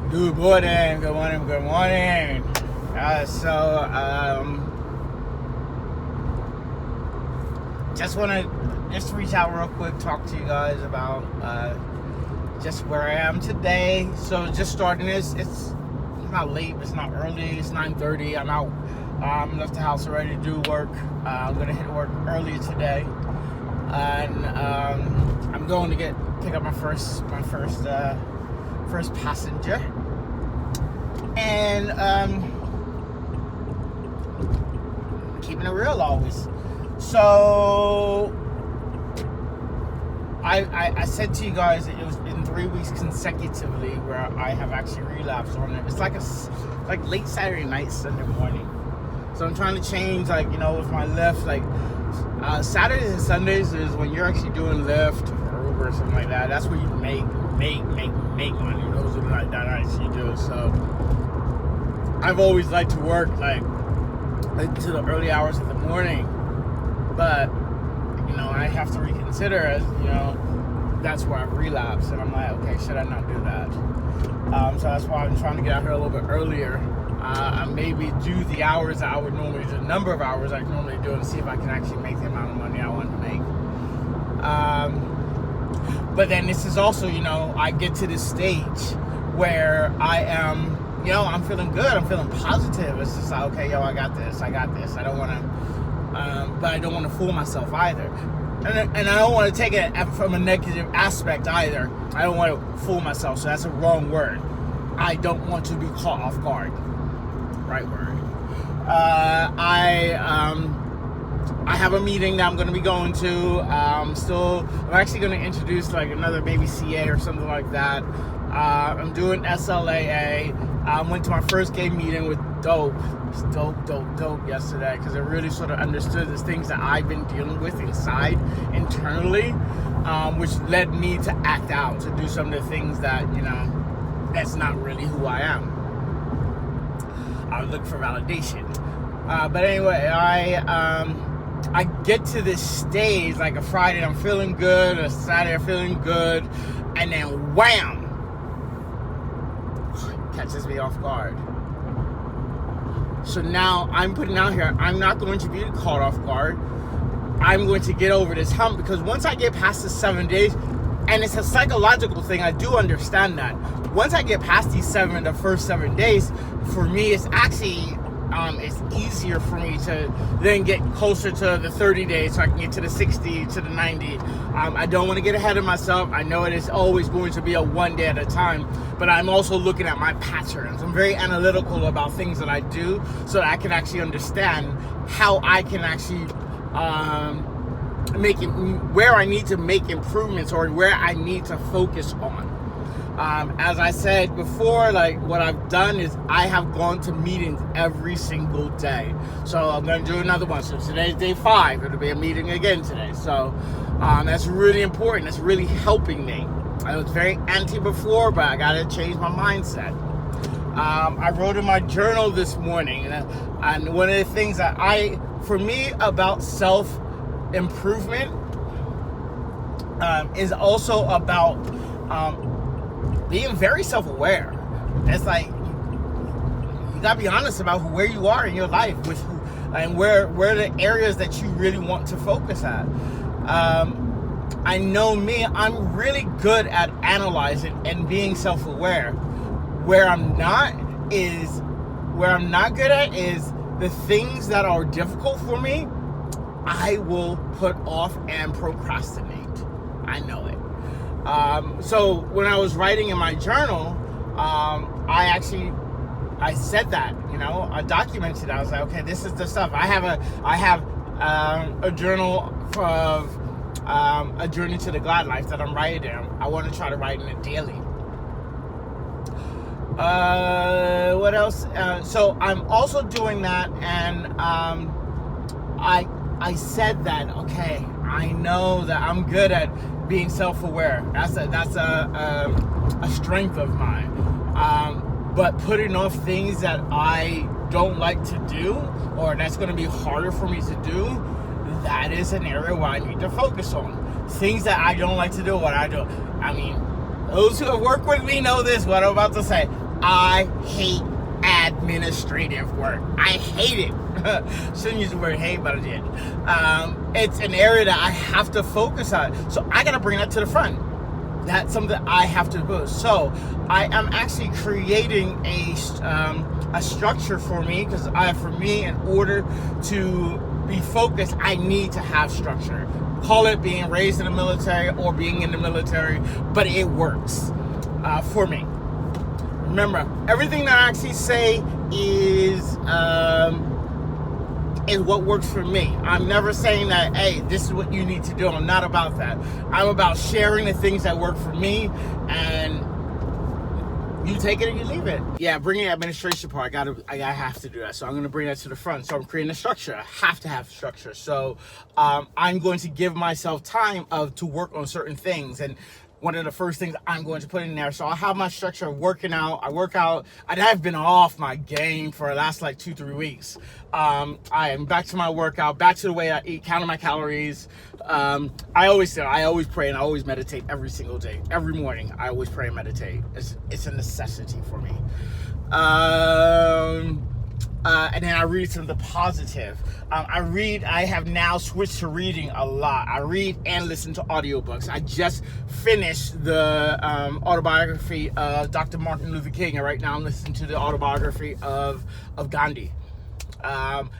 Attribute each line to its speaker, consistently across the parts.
Speaker 1: Good morning, good morning, good morning. Just want to reach out real quick, talk to you guys about just where I am today. So just starting this, it's not late, it's not early, it's 9:30. I'm out. Left the house already to do work. I'm gonna hit work early today, and I'm going to pick up my first passenger. And keeping it real always. So I said to you guys that it was been 3 weeks consecutively where I have actually relapsed on it. It's like late Saturday night, Sunday morning. So I'm trying to change, with my Lyft, Saturdays and Sundays is when you're actually doing Lyft or Uber or something like that. That's where you make money. Those are like that I actually do. So I've always liked to work to the early hours of the morning, but I have to reconsider as that's where I've relapsed, and I'm like, okay, should I not do that? So that's why I'm trying to get out here a little bit earlier. Maybe do the hours that I would normally do, the number of hours I normally do, and see if I can actually make the amount of money I want to make. But then this is also, I get to this stage where I am, I'm feeling good. I'm feeling positive. It's just like, okay, I got this. I don't want to, but I don't want to fool myself either. And I don't want to take it from a negative aspect either. I don't want to fool myself. So that's a wrong word. I don't want to be caught off guard. Right word. I have a meeting that I'm going to be going to. I'm actually going to introduce another baby CA or something like that. I'm doing SLAA. I went to my first gay meeting with dope yesterday, because I really sort of understood the things that I've been dealing with inside internally, which led me to act out, to do some of the things that, that's not really who I am. I look for validation. But anyway, I get to this stage, like a Friday, I'm feeling good, a Saturday, I'm feeling good, and then wham! Catches me off guard. So now I'm putting out here, I'm not going to be caught off guard. I'm going to get over this hump, because once I get past the 7 days, and it's a psychological thing, I do understand that. Once I get past the first 7 days, for me, it's actually, it's easier for me to then get closer to the 30 days, so I can get to the 60, to the 90. I don't want to get ahead of myself. I know it is always going to be a one day at a time, but I'm also looking at my patterns. I'm very analytical about things that I do, so that I can actually understand how I can actually where I need to make improvements, or where I need to focus on. As I said before, what I've done is I have gone to meetings every single day. So I'm going to do another one. So today's day 5. It'll be a meeting again today. So that's really important. It's really helping me. I was very anti before, but I got to change my mindset. I wrote in my journal this morning, and one of the things that for me about self-improvement is also about being very self-aware. It's like you gotta be honest about where you are in your life, and where the areas that you really want to focus at. I know me, I'm really good at analyzing and being self-aware. Where I'm not good at is the things that are difficult for me. I will put off and procrastinate. I know it. So when I was writing in my journal, I said that, I documented it. I was like, okay, this is the stuff. I have a journal of a journey to the God life that I'm writing in. I want to try to write in it daily. What else? So I'm also doing that, and I said that, okay, I know that I'm good at being self-aware. That's a strength of mine. But putting off things that I don't like to do, or that's going to be harder for me to do, that is an area where I need to focus on. Things that I don't like to do, those who have worked with me know this, what I'm about to say. I hate administrative work. I hate it. Shouldn't use the word hate, but I did. It's an area that I have to focus on. So I got to bring that to the front. That's something I have to do. So I am actually creating a structure for me, because for me, in order to be focused, I need to have structure. Call it being raised in the military or being in the military, but it works for me. Remember, everything that I actually say is what works for me. I'm never saying that, hey, this is what you need to do. I'm not about that. I'm about sharing the things that work for me, and you take it or you leave it. Yeah, bringing the administration part, I have to do that. So I'm going to bring that to the front. So I'm creating a structure. I have to have structure. So I'm going to give myself time to work on certain things. And one of the first things I'm going to put in there. So I have my structure of working out. I work out. I've been off my game for the last like 2-3 weeks. I am back to my workout, back to the way I eat, counting my calories. I always pray and I always meditate every single day. Every morning, I always pray and meditate. It's a necessity for me. And then I read some of the positive. I have now switched to reading a lot. I read and listen to audiobooks. I just finished the autobiography of Dr. Martin Luther King, and right now I'm listening to the autobiography of Gandhi.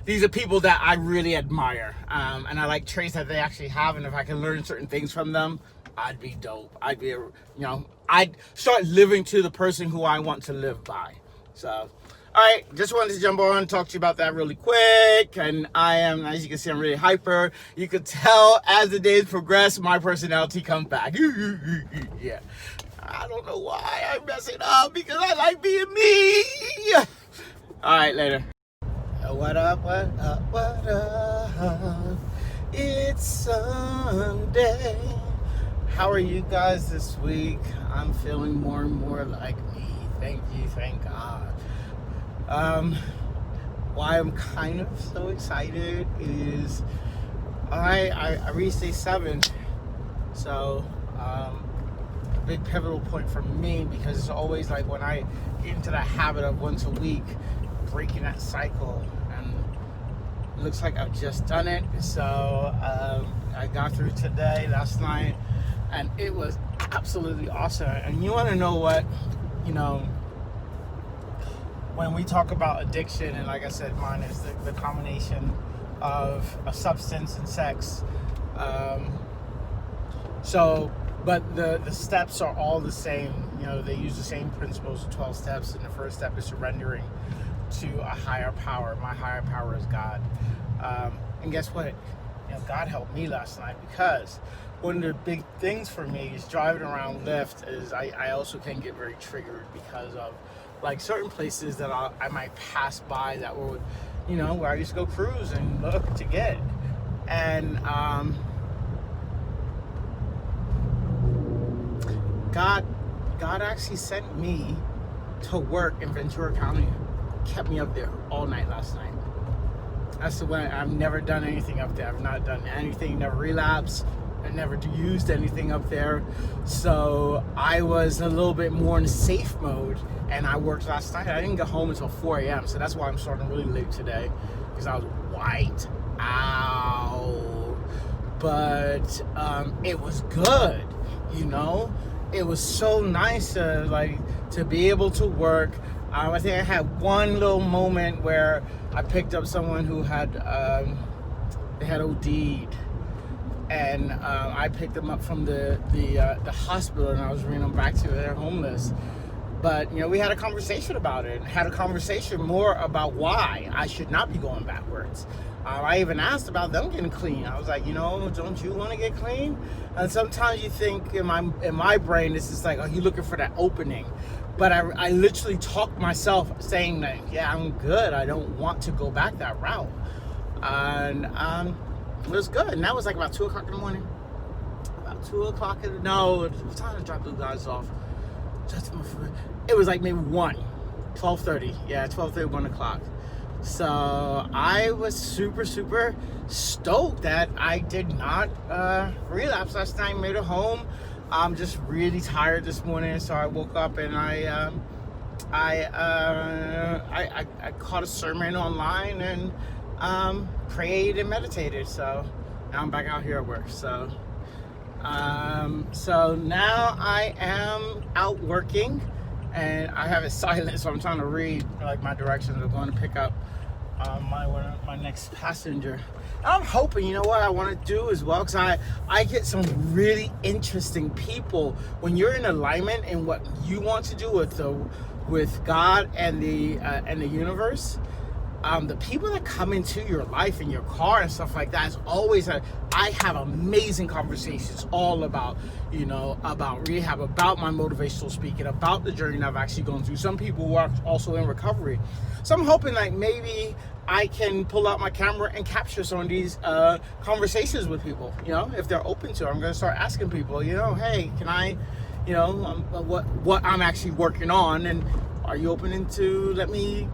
Speaker 1: These are people that I really admire, and I like traits that they actually have, and if I can learn certain things from them, I'd be dope. I'd start living to the person who I want to live by. So, all right, just wanted to jump on and talk to you about that really quick. And I am, as you can see, I'm really hyper. You could tell as the days progress, my personality comes back. Yeah. I don't know why I mess it up, because I like being me. All right, later. What up, what up, what up? It's Sunday. How are you guys this week? I'm feeling more and more like me. Thank you, thank God. Why I'm kind of so excited is I reached day 7, so a big pivotal point for me, because it's always like when I get into that habit of once a week breaking that cycle, and it looks like I've just done it. So I got through today, last night, and it was absolutely awesome. And you want to know what, when we talk about addiction, and like I said, mine is the combination of a substance and sex. But the steps are all the same. They use the same principles, 12 steps, and the first step is surrendering to a higher power. My higher power is God. And guess what? God helped me last night, because one of the big things for me is driving around Lyft is I also can get very triggered because of like certain places that I might pass by that would, where I used to go cruise and look to get. And God actually sent me to work in Ventura County. Kept me up there all night last night. That's the way. I've never done anything up there. I've not done anything, never relapsed. I never used anything up there. So I was a little bit more in safe mode, and I worked last night. I didn't get home until 4 a.m. So that's why I'm starting really late today, because I was wiped out. But it was good, It was so nice to be able to work. I think I had one little moment where I picked up someone who had they had OD'd, and I picked them up from the hospital, and I was bringing them back to their homeless. But we had a conversation about it. Had a conversation more about why I should not be going backwards. I even asked about them getting clean. I was like, don't you want to get clean? And sometimes you think in my brain, it's just like, oh, you're looking for that opening. But I literally talked myself saying that, yeah, I'm good. I don't want to go back that route. And it was good. And that was like about 2 o'clock in the morning. About 2 o'clock no, what time did I drop those guys off? It was like maybe 12:30. Yeah, 12:30, 1 o'clock. So I was super, super stoked that I did not relapse last night. Made it home. I'm just really tired this morning, so I woke up and I I caught a sermon online and prayed and meditated. So now I'm back out here at work. So now I am out working, and I have it silent, so I'm trying to read like my directions. I'm going to pick up my next passenger. I'm hoping, you know what I want to do as well, because I get some really interesting people when you're in alignment in what you want to do with God and the universe. The people that come into your life in your car and stuff like that is always I have amazing conversations all about, about rehab, about my motivational speaking, about the journey I've actually gone through. Some people who are also in recovery. So I'm hoping like maybe I can pull out my camera and capture some of these conversations with people, if they're open to it. I'm going to start asking people, hey, can I, what I'm actually working on, and are you open to let me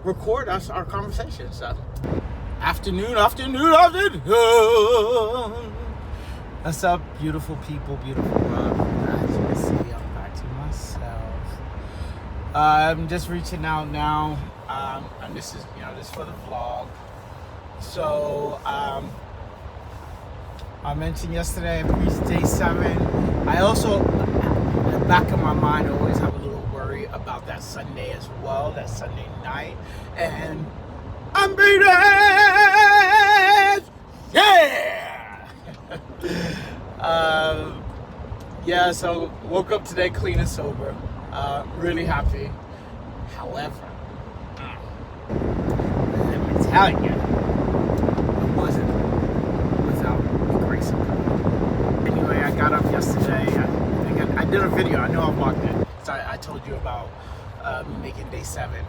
Speaker 1: record our conversation? So afternoon. What's up, beautiful people, beautiful world? As you can see, I'm back to myself. I'm just reaching out now, and this is for the vlog. So I mentioned yesterday I preached day 7. I also, in the back of my mind, I always have a little worry about that Sunday as well, that Sunday night, and I'm beat it! Yeah! So woke up today clean and sober, really happy. However, let me tell you, it wasn't without the grace of God. Anyway, I got up yesterday. I did a video. I know I vlogged it. So I told you about making day 7.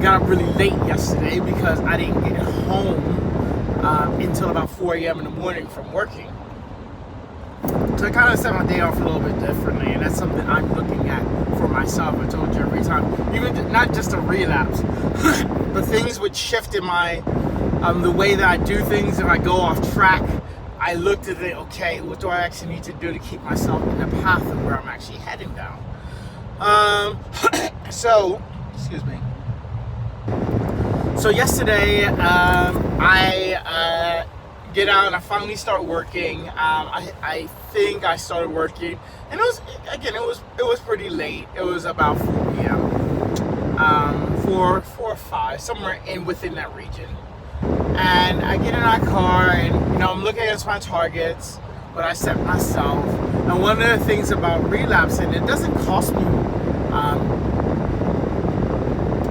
Speaker 1: Got up really late yesterday because I didn't get home until about 4 a.m. in the morning from working. So I kind of set my day off a little bit differently, and that's something I'm looking at for myself. I told you every time, even not just a relapse, but things would shift in my the way that I do things. If I go off track, I looked at it, okay, what do I actually need to do to keep myself in the path of where I'm actually heading down? So, excuse me. So yesterday, I get out and I finally start working. I think I started working, and it was pretty late. It was about 4 p.m. 4 or 5, somewhere within that region. And I get in my car, and I'm looking at my targets, but I set myself. And one of the things about relapsing, it doesn't cost me,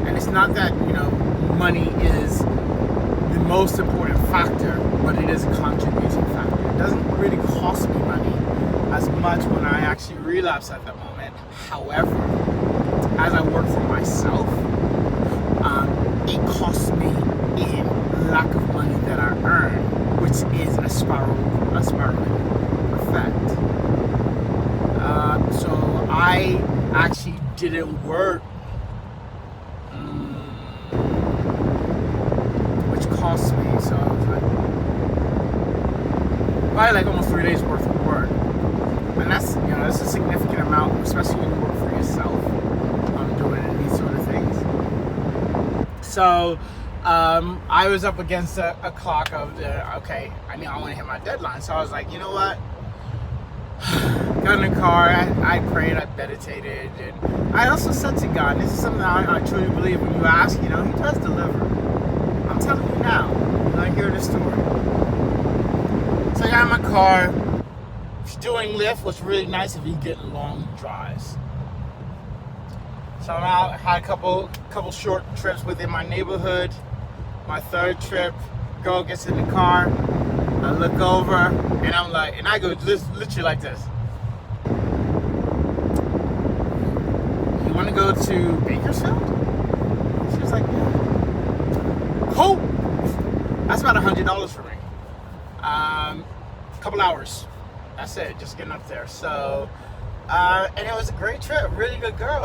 Speaker 1: and it's not that money is the most important factor, but it is a contributing factor. It doesn't really cost me money as much when I actually relapse at that moment. However, as I work for myself, it costs me in lack of money that I earn, which is a spiraling effect. So I actually didn't work, which cost me. So it was probably like almost 3 days worth of work, and that's that's a significant amount, especially when you work for yourself. Doing these sort of things. So I was up against a clock of I want to hit my deadline. So I was like, you know what? Got in the car, I prayed, I meditated, and I also said to God, this is something I truly believe when you ask, He does deliver. I'm telling you now, I hear the story. So I got in my car. Doing Lyft was really nice if you get long drives. So I'm out, had a couple short trips within my neighborhood. My third trip, girl gets in the car, I look over, and I'm like, and I go literally like this. You want to go to Bakersfield? She was like, yeah. Cool. That's about $100 for me. Couple hours. That's it, just getting up there. So, and it was a great trip, really good girl,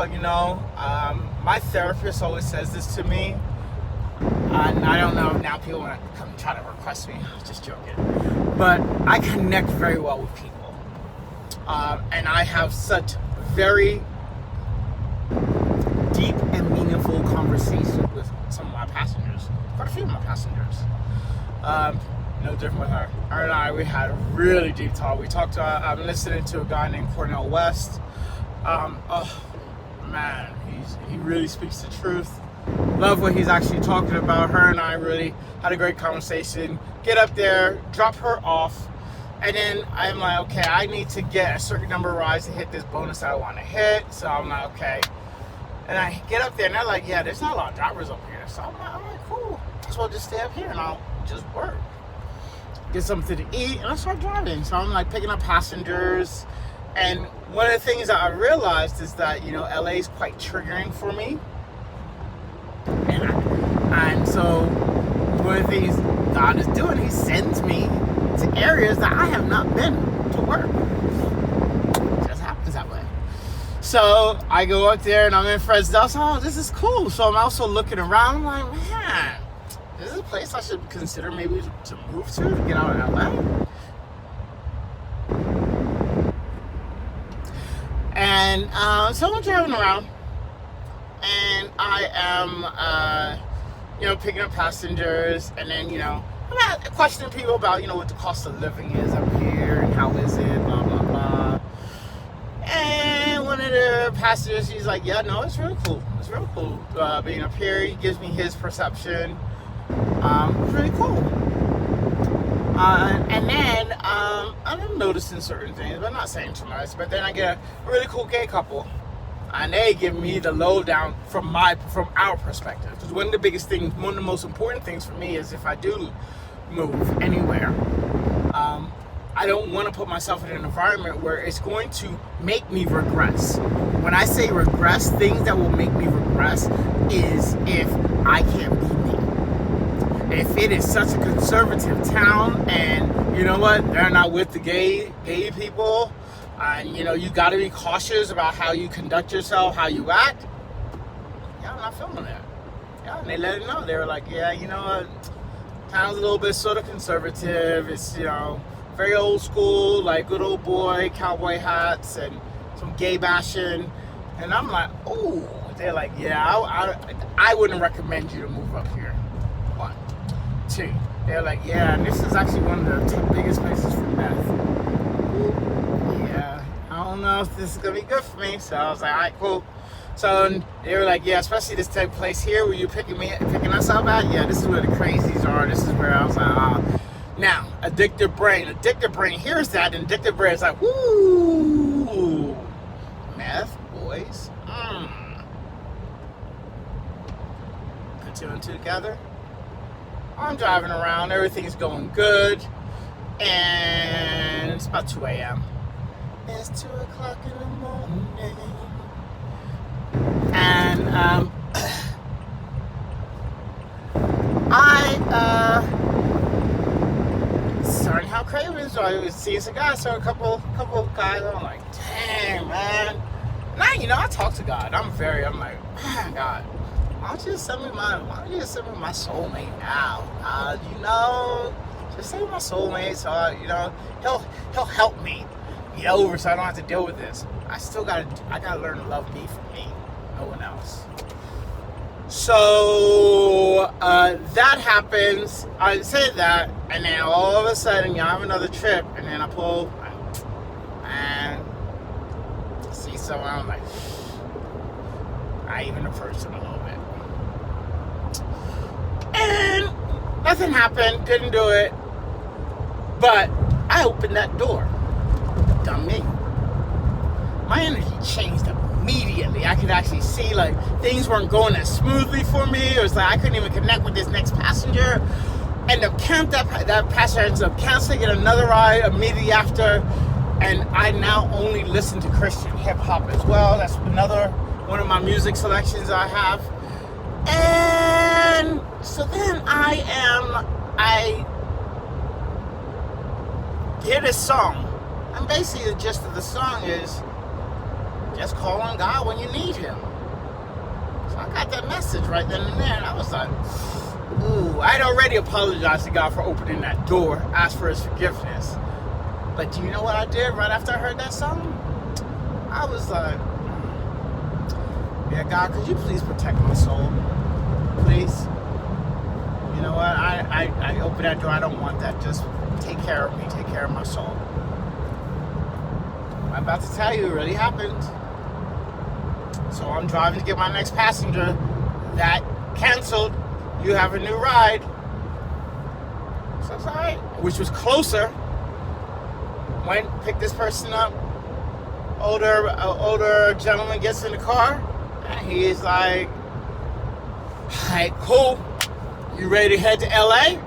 Speaker 1: My therapist always says this to me, and I don't know if now people want to come try to request me, just joking, but I connect very well with people, and I have such very deep and meaningful conversations with some of my passengers, quite a few of my passengers. No different with her. Her and I, we had a really deep talk. We talked to, I'm listening to a guy named Cornel West. Oh man, he really speaks the truth. Love what he's actually talking about. Her and I really had a great conversation. Get up there, drop her off, and then I'm like, okay, I need to get a certain number of rides to hit this bonus that I want to hit. So I'm like, okay. And I get up there, and they're like, yeah, there's not a lot of drivers up here. So I'm like, cool. So I'll just stay up here, and I'll just work. Get something to eat, and I start driving. So I'm like picking up passengers. And one of the things that I realized is that, you know, LA is quite triggering for me. And so one of the things God is doing, he sends me to areas that I have not been to work. It just happens that way. So I go up there and I'm in Fresno. So, oh, this is cool. So I'm also looking around. I'm like, man, this is a place I should consider maybe to move to get out of LA. And so I'm driving around. And I am, you know, picking up passengers, and then, you know, I'm questioning people about, you know, what the cost of living is up here, and how is it, blah, blah, blah. And one of the passengers, he's like, yeah, no, it's really cool. It's really cool being up here. He gives me his perception. It's really cool. And then I'm noticing certain things, but not saying too much. But then I get a really cool gay couple. And they give me the lowdown from our perspective. Because one of the biggest things, one of the most important things for me is if I do move anywhere, I don't want to put myself in an environment where it's going to make me regress. When I say regress, things that will make me regress is if I can't be me. If it is such a conservative town, and you know what, they're not with the gay people. And, you know, you got to be cautious about how you conduct yourself, how you act. Yeah, I'm not feeling that. Yeah, and they let it know. They were like, yeah, you know what? Town's a little bit sort of conservative. It's, you know, very old school, like good old boy, cowboy hats, and some gay bashing. And I'm like, oh. They're like, yeah, I wouldn't recommend you to move up here. 1, 2. They're like, yeah, and this is actually one of the biggest places for meth. I don't know if this is gonna be good for me. So I was like, all right, cool. So they were like, yeah, especially this type of place here where you're picking us up at. Yeah, this is where the crazies are. This is where I was like, Now, addictive brain hears that, and addictive brain is like, woo, meth, boys. Put 2 and 2 together. I'm driving around, everything's going good, and it's about 2 a.m. It's 2 o'clock in the morning, and I started to have cravings. So I was seeing some guys, so a couple of guys. I'm like, dang, man. Now, you know, I talk to God. I'm like, man, God, why don't you send me my soulmate now? You know, just send me my soulmate, so you know, he'll help me get over, so I don't have to deal with this. I gotta learn to love me for me, no one else. So that happens. I say that, and then all of a sudden, you have another trip, and then I pull and see someone. I'm like, I even approach them a little bit, and nothing happened. Couldn't do it, but I opened that door. Dumb me. My energy changed immediately. I could actually see like things weren't going as smoothly for me. It was like I couldn't even connect with this next passenger. And that passenger ends up canceling, get another ride immediately after. And I now only listen to Christian hip hop as well. That's another one of my music selections I have. And so then I hear this song. And basically the gist of the song is just call on God when you need him. So I got that message right then and there, and I was like, ooh, I'd already apologized to God for opening that door, asked for his forgiveness. But do you know what I did right after I heard that song? I was like, Yeah, God, could you please protect my soul? Please. You know what? I open that door. I don't want that. Just take care of me. Take care of my soul. I'm about to tell you, it really happened. So I'm driving to get my next passenger. That canceled. You have a new ride. So it's alright. Which was closer. Went, picked this person up. Older gentleman gets in the car. And he is like, alright, cool. You ready to head to LA?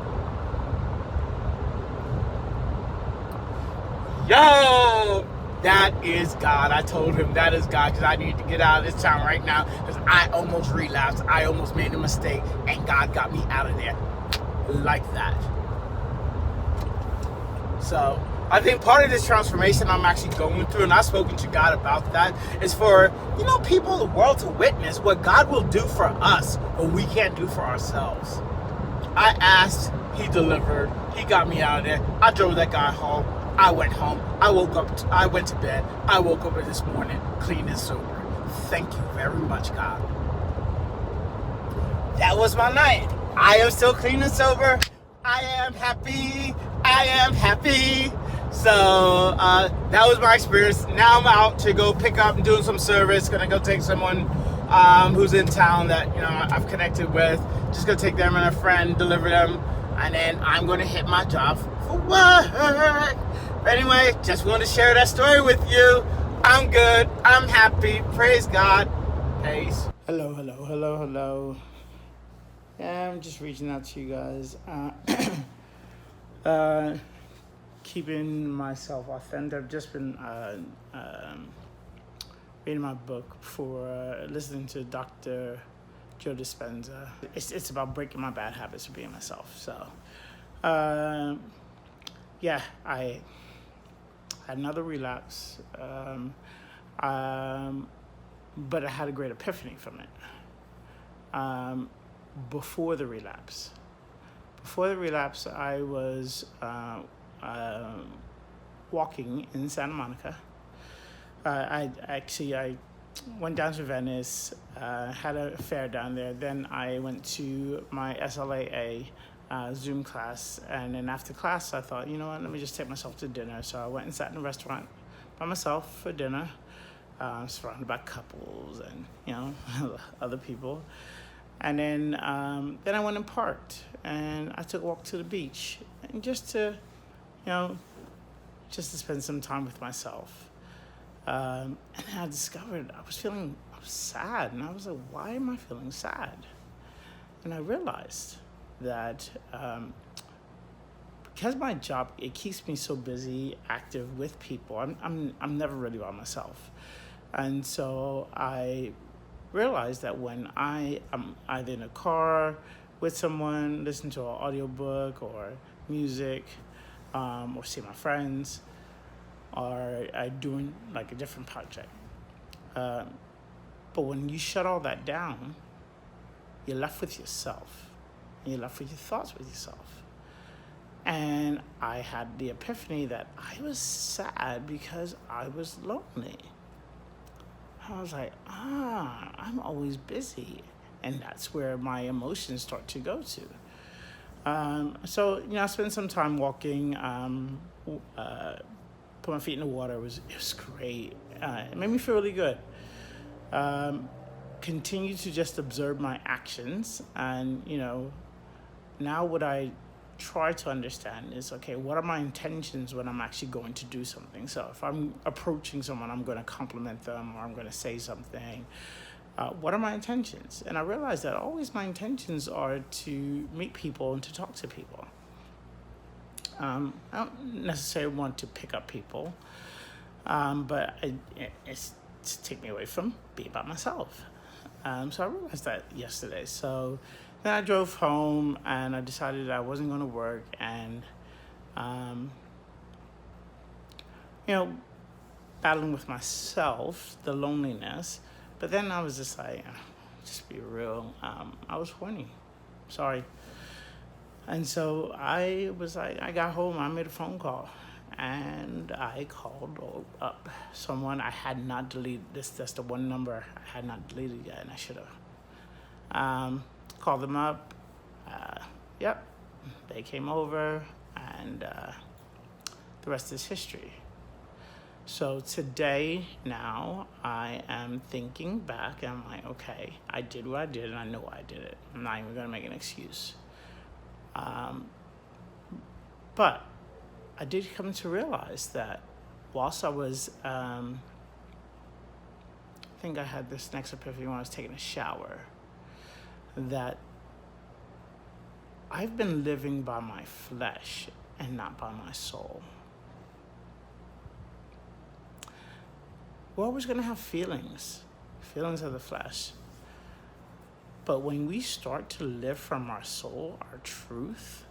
Speaker 1: Yo! That is God. I told him that is God because I need to get out of this town right now because I almost relapsed. I almost made a mistake and God got me out of there like that. So I think part of this transformation I'm actually going through, and I've spoken to God about that, is for, people, the world to witness what God will do for us, what we can't do for ourselves. I asked, he delivered, he got me out of there. I drove that guy home. I went home. I went to bed. I woke up this morning clean and sober. Thank you very much, God. That was my night. I am still clean and sober. I am happy. I am happy. So that was my experience. Now I'm out to go pick up and doing some service. Gonna go take someone who's in town that I've connected with. Just gonna take them and a friend, deliver them, and then I'm gonna hit my job for work. Anyway, just wanted to share that story with you. I'm good. I'm happy. Praise God. Peace. Hello. Yeah, I'm just reaching out to you guys. Keeping myself authentic. I've just been reading my book for listening to Dr. Joe Dispenza. It's about breaking my bad habits of being myself. So, yeah, I had another relapse, but I had a great epiphany from it. Before the relapse, I was walking in Santa Monica. I went down to Venice, had a fair down there. Then I went to my SLAA Zoom class, and then after class I thought, you know what, let me just take myself to dinner. So I went and sat in a restaurant by myself for dinner, surrounded by couples and other people. And then I went and parked, and I took a walk to the beach, and just to spend some time with myself. And I discovered I was sad, and I was like, why am I feeling sad? And I realized that because my job, it keeps me so busy, active with people. I'm never really by myself, and so I realized that when I am either in a car with someone, listening to an audiobook or music, or see my friends, or doing like a different project. But when you shut all that down, you're left with yourself. You're left with your thoughts with yourself. And I had the epiphany that I was sad because I was lonely. I was like, I'm always busy. And that's where my emotions start to go to. So, I spent some time walking, put my feet in the water. It was great. It made me feel really good. Continue to just observe my actions. And, now what I try to understand is, okay, what are my intentions when I'm actually going to do something? So if I'm approaching someone, I'm going to compliment them or I'm going to say something. What are my intentions? And I realized that always my intentions are to meet people and to talk to people. I don't necessarily want to pick up people, but it's to take me away from being by myself. So I realized that yesterday. So then I drove home and I decided I wasn't going to work, and battling with myself, the loneliness. But then I was just like, just be real. I was horny. Sorry. And so I was like, I got home, I made a phone call, and I called up someone. I had not deleted this. That's the one number I had not deleted yet, and I should have. Called them up. Yep, they came over, and the rest is history. So today, now, I am thinking back, and I'm like, okay, I did what I did, and I know why I did it. I'm not even going to make an excuse. But I did come to realize that whilst I was, I think I had this next epiphany when I was taking a shower, that I've been living by my flesh and not by my soul. We're always going to have feelings of the flesh. But when we start to live from our soul, our truth,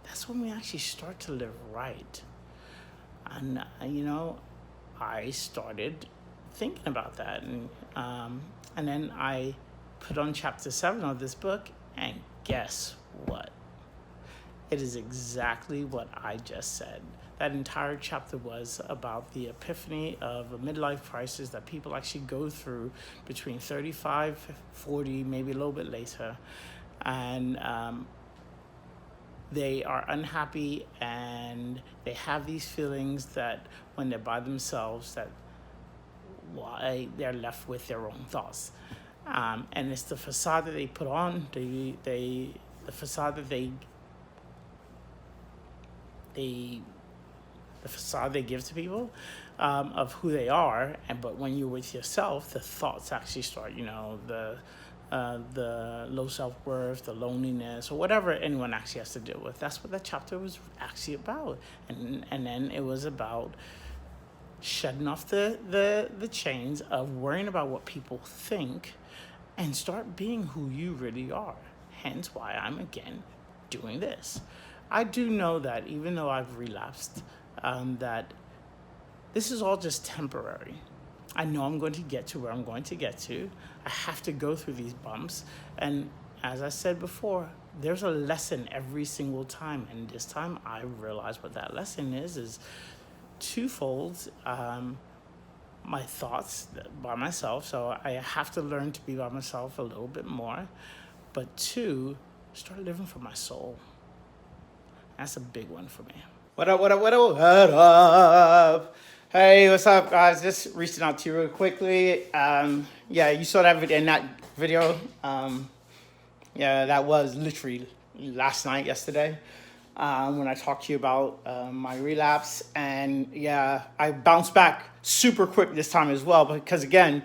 Speaker 1: that's when we actually start to live right. And, I started thinking about that. And then I put on chapter 7 of this book, and guess what? It is exactly what I just said. That entire chapter was about the epiphany of a midlife crisis that people actually go through between 35, 40, maybe a little bit later. And they are unhappy, and they have these feelings that when they're by themselves, that why they're left with their own thoughts. And it's the facade that they put on, the facade that the facade they give to people of who they are, but when you're with yourself, the thoughts actually start. The low self-worth, the loneliness, or whatever anyone actually has to deal with. That's what that chapter was actually about, and then it was about shedding off the chains of worrying about what people think, and start being who you really are. Hence why I'm again doing this. I do know that even though I've relapsed, that this is all just temporary. I know I'm going to get to where I'm going to get to. I have to go through these bumps. And as I said before, there's a lesson every single time. And this time I realized what that lesson is twofold. My thoughts by myself. So I have to learn to be by myself a little bit more. But two, start living for my soul. That's a big one for me. What up? Hey, what's up, guys? Just reaching out to you real quickly. You saw that video. That was literally yesterday, when I talked to you about my relapse. And I bounced back super quick this time as well, because again,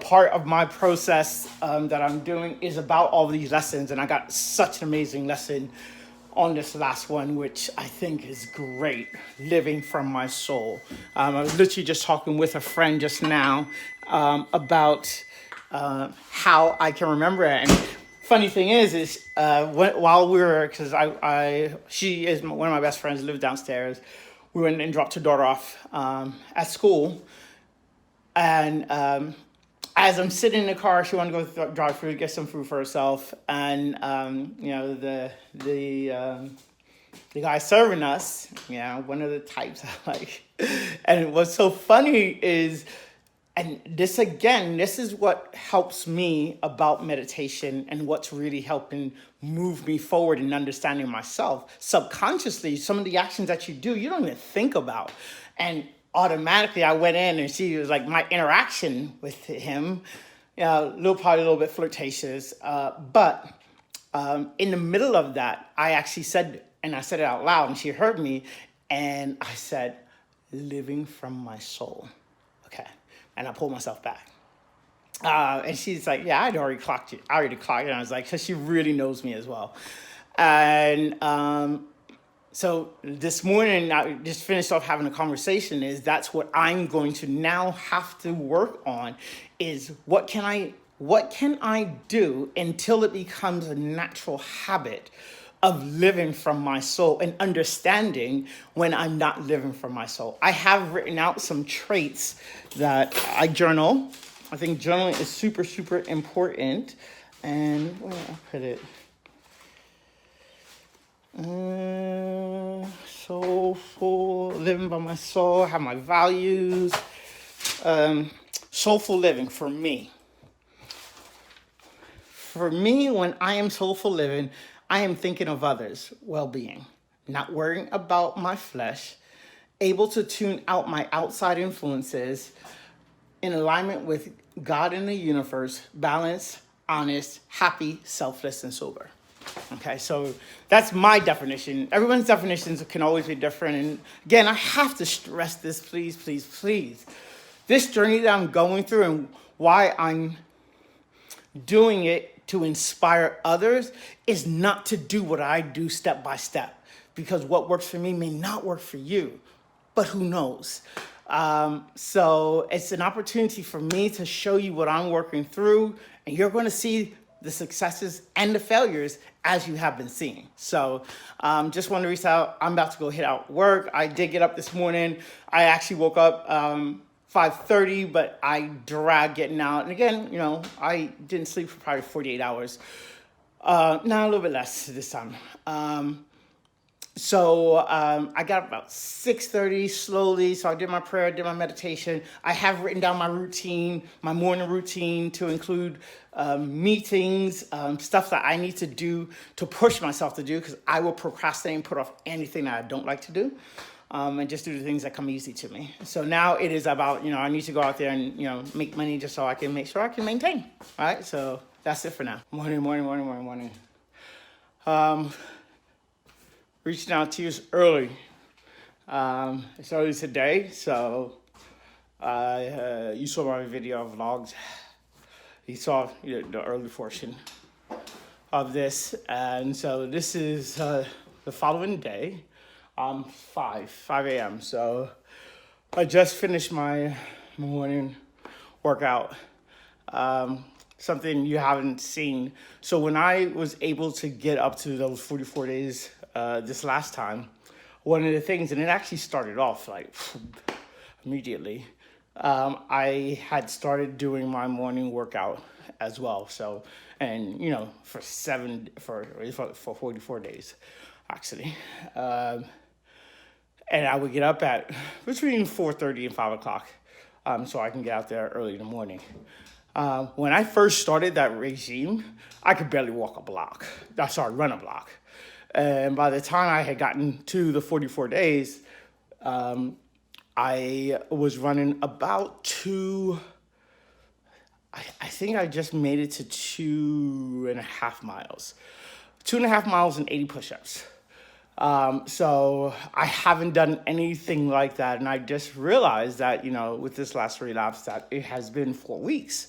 Speaker 1: part of my process that I'm doing is about all these lessons, and I got such an amazing lesson on this last one, which I think is great, living from my soul. I was literally just talking with a friend just now about how I can remember it. And funny thing is while we were, because she is one of my best friends, lives downstairs. We went and dropped her daughter off at school, and as I'm sitting in the car, she wanted to go drive food, get some food for herself, and the guy serving us, one of the types I like. And what's so funny is, and this is what helps me about meditation, and what's really helping move me forward in understanding myself. Subconsciously, some of the actions that you do, you don't even think about, and automatically I went in, and she was like, my interaction with him, probably a little bit flirtatious, but in the middle of that, I actually said, and I said it out loud, and she heard me, and I said, living from my soul. Okay. And I pulled myself back. And she's like, yeah, I'd already clocked it. And I was like, because she really knows me as well. And so this morning, I just finished off having a conversation, that's what I'm going to now have to work on, is what can I do until it becomes a natural habit of living from my soul, and understanding when I'm not living from my soul. I have written out some traits that I journal. I think journaling is super, super important. And where did I put it? Soulful living by my soul, have my values. Soulful living for me. For me, when I am soulful living, I am thinking of others' well-being, not worrying about my flesh, able to tune out my outside influences in alignment with God and the universe, balanced, honest, happy, selfless, and sober. Okay, so that's my definition. Everyone's definitions can always be different. And again, I have to stress this, please, please, please. This journey that I'm going through and why I'm doing it to inspire others is not to do what I do step by step, because what works for me may not work for you, but who knows? So it's an opportunity for me to show you what I'm working through, and you're going to see the successes and the failures as you have been seeing. So just want to reach out. I'm about to go hit out work. I did get up this morning. I actually woke up 5:30, but I dragged getting out. And again, I didn't sleep for probably 48 hours. No, a little bit less this time. So I got up about 6:30 slowly. So I did my prayer, did my meditation. I have written down my routine, my morning routine, to include meetings, stuff that I need to do to push myself to do, because I will procrastinate and put off anything that I don't like to do. And just do the things that come easy to me. So now it is about, I need to go out there and, make money just so I can make sure I can maintain. All right, so that's it for now. Morning. Reaching out to you early. It's early today, so you saw my video vlogs. You saw the early portion of this, and so this is the following day. 5 a.m. So I just finished my morning workout. Something you haven't seen. So when I was able to get up to those 44 days this last time, one of the things, and it actually started off like immediately, I had started doing my morning workout as well. So, and for 44 days, actually. And I would get up at between 4:30 and 5 o'clock, so I can get out there early in the morning. When I first started that regime, I could barely walk a block. Run a block. And by the time I had gotten to the 44 days, I was running about I think I just made it to 2.5 miles. 2.5 miles and 80 push-ups. So I haven't done anything like that. And I just realized that, with this last relapse, that it has been 4 weeks.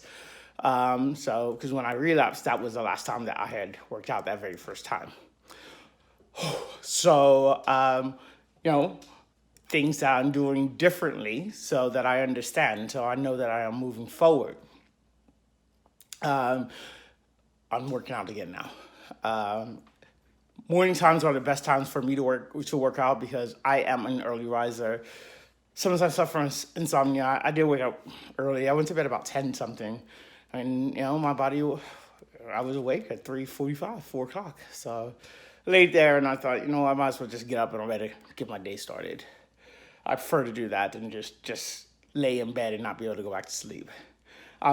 Speaker 1: Because when I relapsed, that was the last time that I had worked out, that very first time. So, things that I'm doing differently so that I understand, so I know that I am moving forward. I'm working out again now. Morning times are the best times for me to work out, because I am an early riser. Sometimes I suffer from insomnia. I did wake up early. I went to bed about 10 something. And, my body, I was awake at 3:45, 4 o'clock. So laid there and I thought, I might as well just get up and I'm ready to get my day started. I prefer to do that than just lay in bed and not be able to go back to sleep.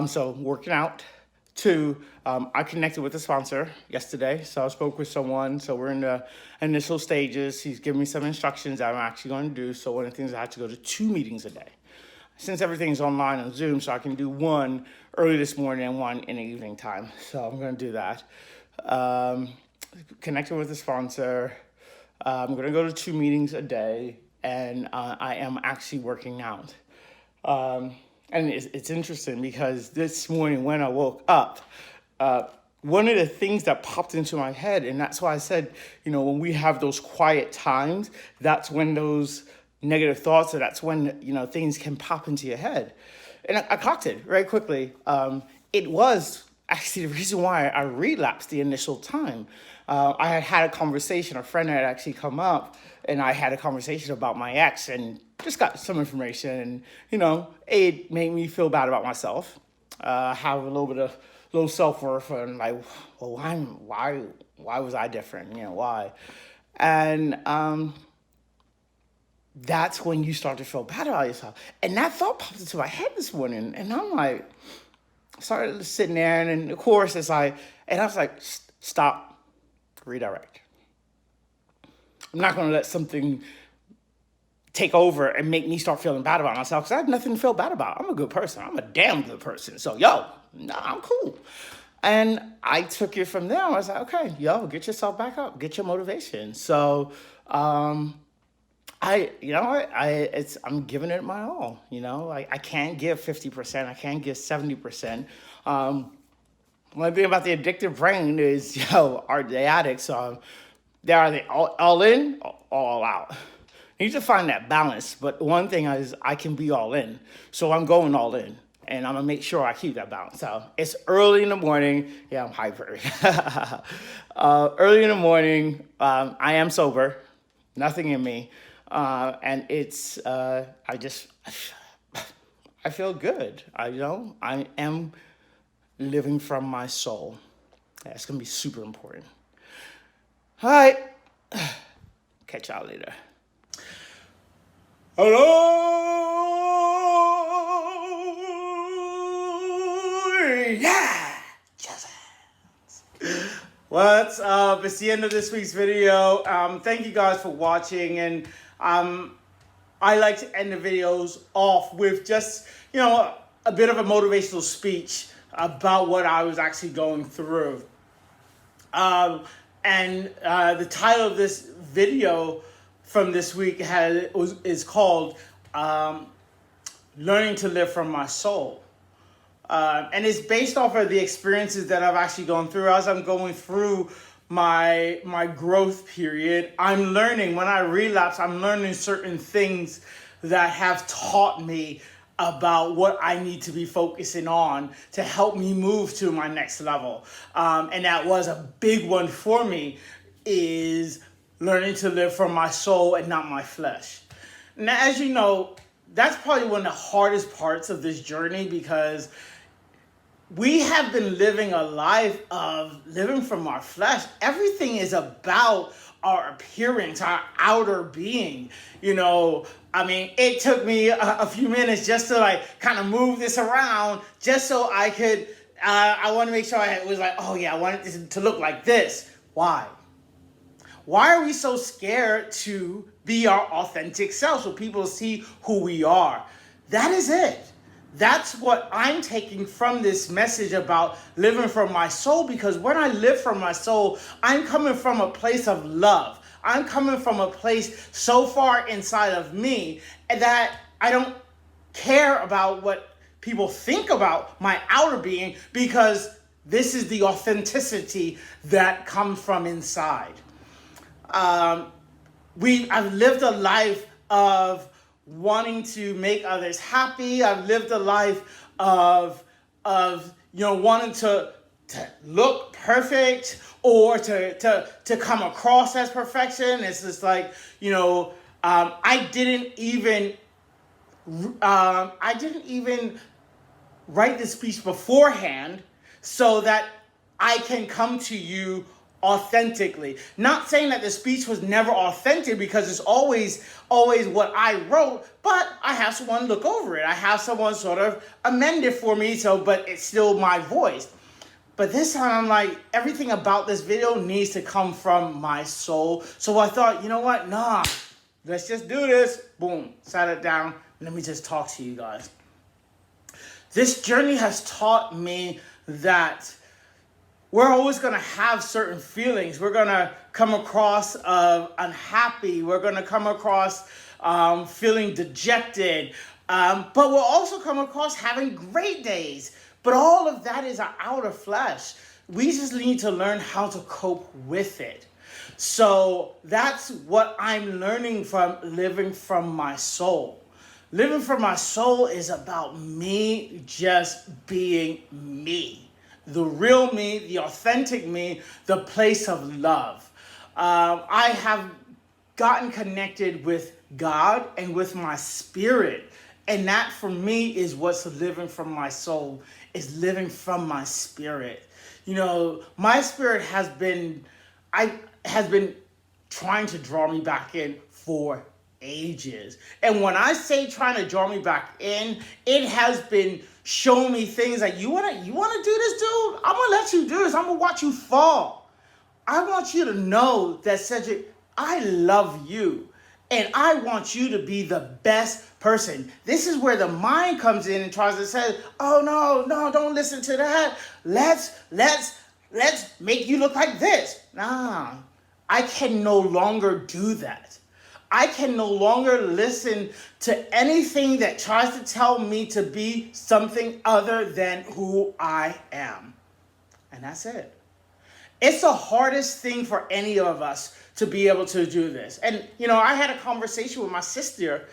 Speaker 1: So working out. 2, I connected with a sponsor yesterday, so I spoke with someone. So we're in the initial stages. He's giving me some instructions that I'm actually going to do. So one of the things, I have to go to 2 meetings a day. Since everything's online on Zoom, so I can do one early this morning and one in the evening time. So I'm going to do that. Connected with a sponsor. I'm going to go to 2 meetings a day, and I am actually working out. And it's interesting because this morning when I woke up, one of the things that popped into my head, and that's why I said, when we have those quiet times, that's when those negative thoughts, or that's when, things can pop into your head. And I clocked it very quickly. It was actually the reason why I relapsed the initial time. I had a conversation, a friend had actually come up, and I had a conversation about my ex and just got some information, and, it made me feel bad about myself. Have a little bit of low self-worth, and like, well, why was I different? Why? And that's when you start to feel bad about yourself. And that thought popped into my head this morning. And I'm like, started sitting there. And then, of course, it's like, and I was like, stop, redirect. I'm not going to let something take over and make me start feeling bad about myself, because I have nothing to feel bad about. I'm a good person. I'm a damn good person. So, I'm cool. And I took it from there. I was like, okay, get yourself back up. Get your motivation. So, I'm giving it my all. I can't give 50%. I can't give 70%. One thing about the addictive brain is, the addicts, they are all in, all out. You need to find that balance. But one thing is, I can be all in. So I'm going all in. And I'm going to make sure I keep that balance. So it's early in the morning. Yeah, I'm hyper. Early in the morning, I am sober. Nothing in me. And it's, I feel good. I am living from my soul. That's going to be super important. All right. Catch y'all later. Hello. Yeah. Just What's up? It's the end of this week's video. Thank you guys for watching. And I like to end the videos off with just, a bit of a motivational speech about what I was actually going through. And the title of this video from this week is called Learning to Live from My Soul. And it's based off of the experiences that I've actually gone through. As I'm going through my growth period, I'm learning. When I relapse, I'm learning certain things that have taught me about what I need to be focusing on to help me move to my next level. And that was a big one for me, is learning to live from my soul and not my flesh. Now, as you know, that's probably one of the hardest parts of this journey, because we have been living a life of living from our flesh. Everything is about our appearance, our outer being. It took me a few minutes just to kind of move this around, just so I could, I want to make sure I was I wanted this to look like this. Why? Why are we so scared to be our authentic self so people see who we are? That is it. That's what I'm taking from this message about living from my soul, because when I live from my soul, I'm coming from a place of love. I'm coming from a place so far inside of me that I don't care about what people think about my outer being, because this is the authenticity that comes from inside. I've lived a life of wanting to make others happy. I've lived a life of wanting to look perfect, or to come across as perfection. It's just I didn't even write the speech beforehand so that I can come to you authentically. Not saying that the speech was never authentic, because it's always what I wrote, but I have someone look over it. I have someone sort of amend it for me, but it's still my voice. But this time I'm like, everything about this video needs to come from my soul. So I thought, you know what? Nah, let's just do this. Boom, sat it down, and let me just talk to you guys. This journey has taught me that we're always going to have certain feelings. We're going to come across unhappy. We're going to come across feeling dejected. But we'll also come across having great days. But all of that is our outer flesh. We just need to learn how to cope with it. So that's what I'm learning from living from my soul. Living from my soul is about me just being me. The real me, the authentic me, the place of love. I have gotten connected with God and with my spirit. And that for me is what's living from my soul, is living from my spirit. My spirit has been trying to draw me back in for ages. And when I say trying to draw me back in, it has been showing me things like, you wanna do this, dude? I'm gonna let you do this. I'm gonna watch you fall. I want you to know that, Cedric, I love you. And I want you to be the best person. This is where the mind comes in and tries to say, oh, no, don't listen to that. Let's make you look like this. Nah, I can no longer do that. I can no longer listen to anything that tries to tell me to be something other than who I am. And that's it. It's the hardest thing for any of us to be able to do this. And, I had a conversation with my sister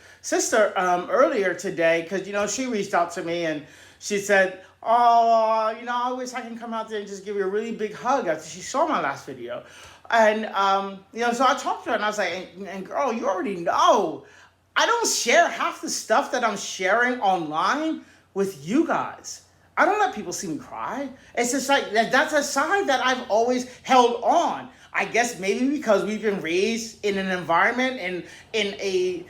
Speaker 1: earlier today because, she reached out to me and she said, oh, I wish I can come out there and just give you a really big hug after she saw my last video. And, so I talked to her and I was like, and girl, you already know, I don't share half the stuff that I'm sharing online with you guys. I don't let people see me cry. It's just like, that's a side that I've always held on. I guess maybe because we've been raised in an environment and in a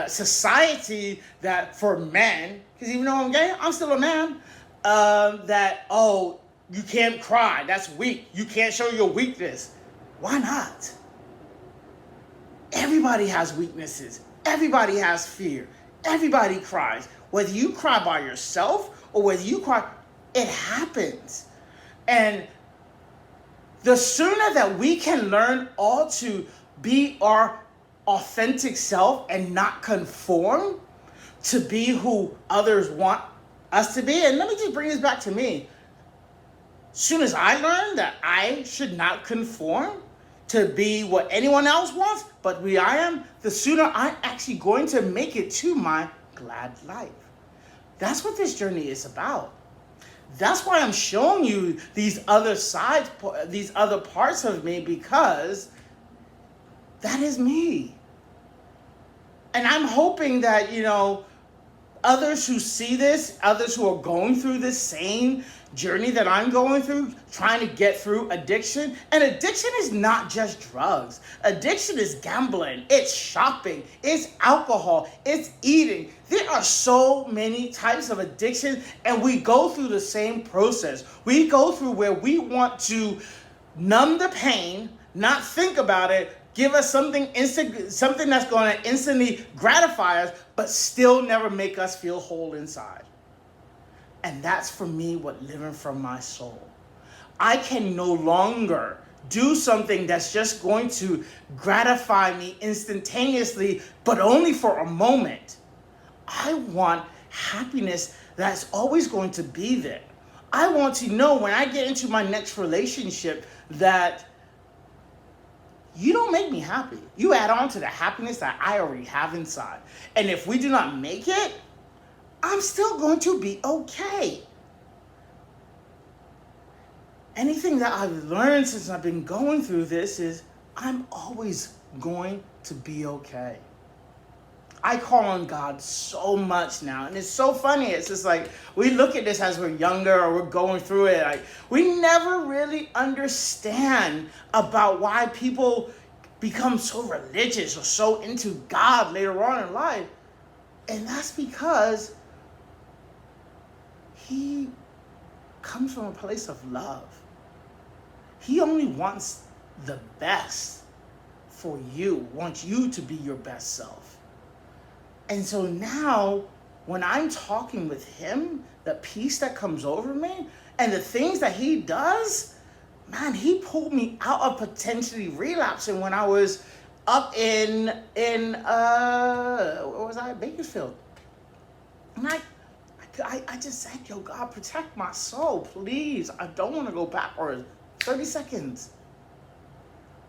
Speaker 1: society that for men, because even though I'm gay, I'm still a man, you can't cry. That's weak. You can't show your weakness. Why not? Everybody has weaknesses. Everybody has fear. Everybody cries. Whether you cry by yourself or whether you cry, it happens. And the sooner that we can learn all to be our authentic self and not conform to be who others want us to be. And let me just bring this back to me. As soon as I learned that I should not conform to be what anyone else wants, but who I am, the sooner I'm actually going to make it to my glad life. That's what this journey is about. That's why I'm showing you these other sides, these other parts of me, because that is me. And I'm hoping that, others who see this, others who are going through this same journey that I'm going through, trying to get through addiction. And addiction is not just drugs. Addiction is gambling. It's shopping. It's alcohol. It's eating. There are so many types of addiction, and we go through the same process. We go through where we want to numb the pain, not think about it, give us something that's going to instantly gratify us, but still never make us feel whole inside. And that's for me what living from my soul. I can no longer do something that's just going to gratify me instantaneously, but only for a moment. I want happiness that's always going to be there. I want to know when I get into my next relationship that you don't make me happy. You add on to the happiness that I already have inside. And if we do not make it, I'm still going to be okay. Anything that I've learned since I've been going through this is I'm always going to be okay. I call on God so much now. And it's so funny. It's just like we look at this as we're younger or we're going through it. Like we never really understand about why people become so religious or so into God later on in life. And that's because He comes from a place of love. He only wants the best for you, wants you to be your best self. And so now, when I'm talking with Him, the peace that comes over me and the things that He does, man, He pulled me out of potentially relapsing when I was up in where was I? Bakersfield. And I just said, yo, God, protect my soul, please. I don't want to go backwards. 30 seconds.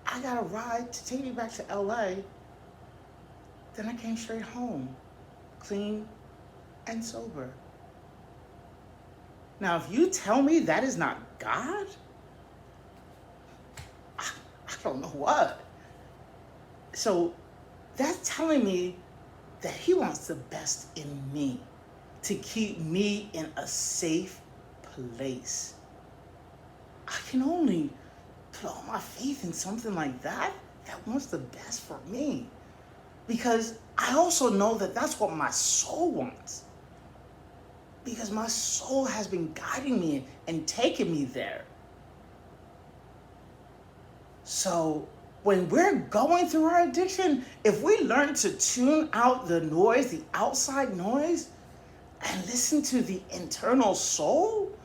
Speaker 1: I got a ride to take me back to LA. Then I came straight home, clean and sober. Now, if you tell me that is not God, I don't know what. So that's telling me that He wants the best in me to keep me in a safe place. I can only put all my faith in something like that that wants the best for me. Because I also know that that's what my soul wants. Because my soul has been guiding me and taking me there. So when we're going through our addiction, if we learn to tune out the noise, the outside noise, and listen to the internal soul,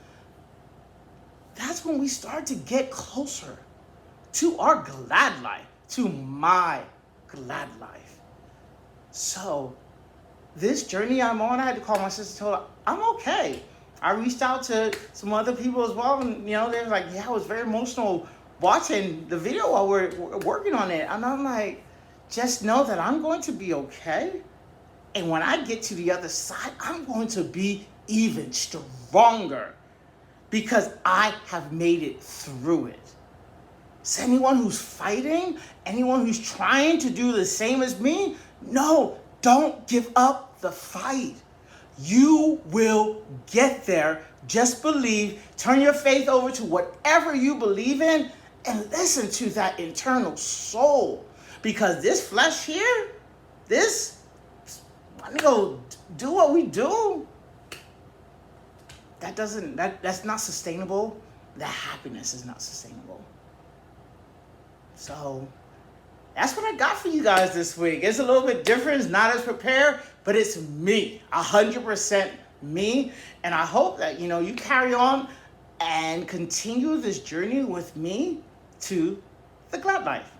Speaker 1: that's when we start to get closer to our glad life, to my glad life. So this journey I'm on, I had to call my sister, told her, I'm okay. I reached out to some other people as well, and they were like, yeah, I was very emotional watching the video while we're working on it. And I'm like, just know that I'm going to be okay. And when I get to the other side, I'm going to be even stronger because I have made it through it. So anyone who's fighting, anyone who's trying to do the same as me, no, don't give up the fight. You will get there. Just believe. Turn your faith over to whatever you believe in and listen to that internal soul. Because this flesh here, let me go do what we do. That's not sustainable. That happiness is not sustainable. So that's what I got for you guys this week. It's a little bit different. It's not as prepared, but it's me, 100% me. And I hope that, you carry on and continue this journey with me to the glad life.